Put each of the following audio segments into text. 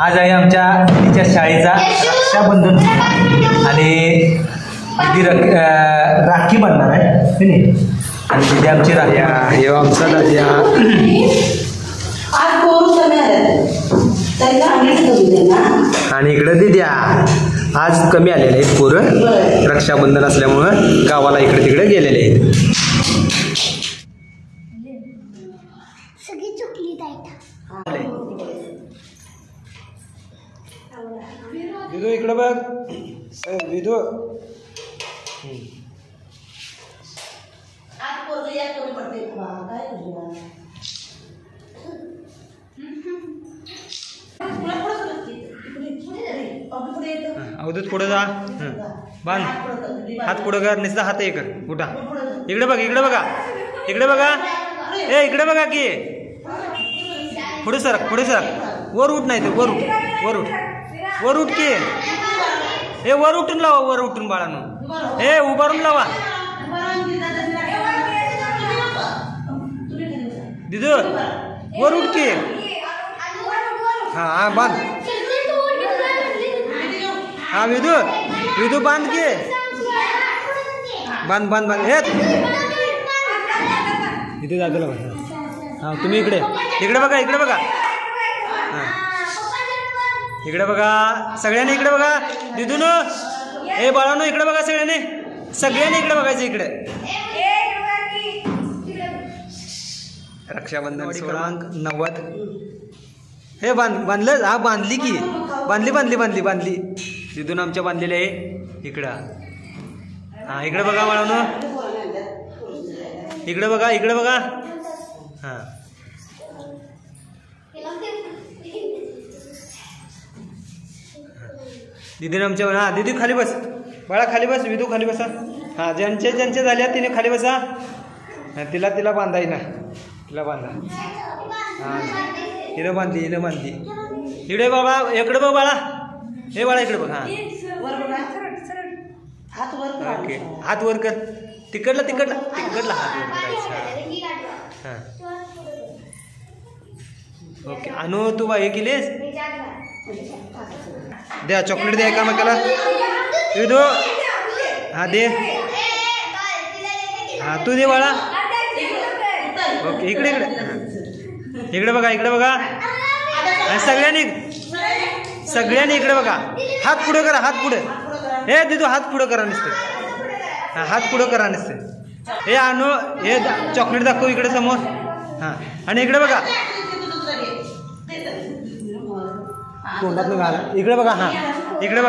आज आहे आमच्या दिदीच्या शाळेचा रक्षाबंधन आणि दिदी राखी बांधणार आहे आणि दिदी आमची राखी हे आमचा दाद्या आणि इकडे दिद्या आज कमी आलेले आहेत पोरं रक्षाबंधन असल्यामुळं गावाला इकडे तिकडे गेलेले आहेत. विदू इकडे बघ विदू अवधूत पुढे जा बांध हात पुढे कर नुसता हात हे कर उठा इकडे बघ इकडे बघा इकडे बघा ए इकडे बघा की पुढे सरक वर उठ नाही ते वर उठ वर उठ की हे वर उठून लावा वर उठून बाळांनो हे उभारून लावा दिदू वर उठ की हा बांध हा विदू बांध की बांध हे इथे जातो हा तुम्ही इकडे बघा हा इकडे बघा सगळ्यांनी इकडे बघा दिदून हे बाळांनो इकडे बघा सगळ्यांनी इकडे बघायचं इकडे रक्षाबंधन क्रमांक 90 हे बांधलं हा बांधली की बांधली दिदून आमच्या बांधलेले आहे इकडं हा इकडे बघा बाळांनो इकडे बघा हा दीदीने आमच्या हा दीदी खाली बस बाळा खाली बस विदू खाली बसा हा ज्यांचे झाल्या तिने खाली बसा तिला बांधाय ना तिला बांधा हा हिनं बांधली इकडे बाबा इकडे बघ बाळा हे बाळा इकडे बघ हा ओके हात वर कर तिकडला हात वर करायचा हा ओके अनु तू हे केलीस द्या चॉकलेट द्या का मग विदू हा दे हा तू दे बाळा ओके इकडे बघा सगळ्यांनी इकडे बघा हात पुढे करा हे दिदू हात पुढे करा नसते हात पुढे करा नसते हे अनु हे चॉकलेट दाखव इकडे समोर हा आणि इकडे बघा तोंडात घाला इकडे बघा हा इकडे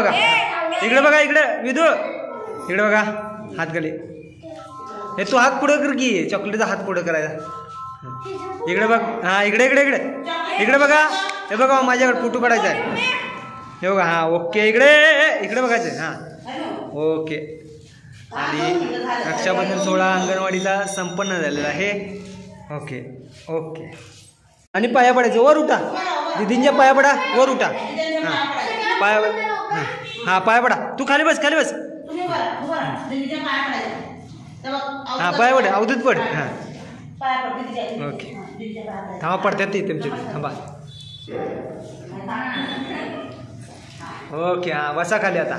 बघा इकडे विदू इकडे बघा हात गले हे तू हात पुढे कर की चॉकलेटचा हात पुढे करायचा इकडे बघ हा इकडे बघा हे बघा माझ्याकडे फोटो काढायचा आहे हे बघा हा ओके इकडे बघायचं हा ओके आणि रक्षाबंधन सोहळा अंगणवाडीचा संपन्न झालेला आहे ओके आणि पाया पडायचं वर उठा दीदींच्या पाया पडा वर उठा हा पाया पडा तू खाली बस हा पाया पड अवधूत पड हा ओके थांबा पडतात ते तुमचे थांबा ओके हा बसा खाली आता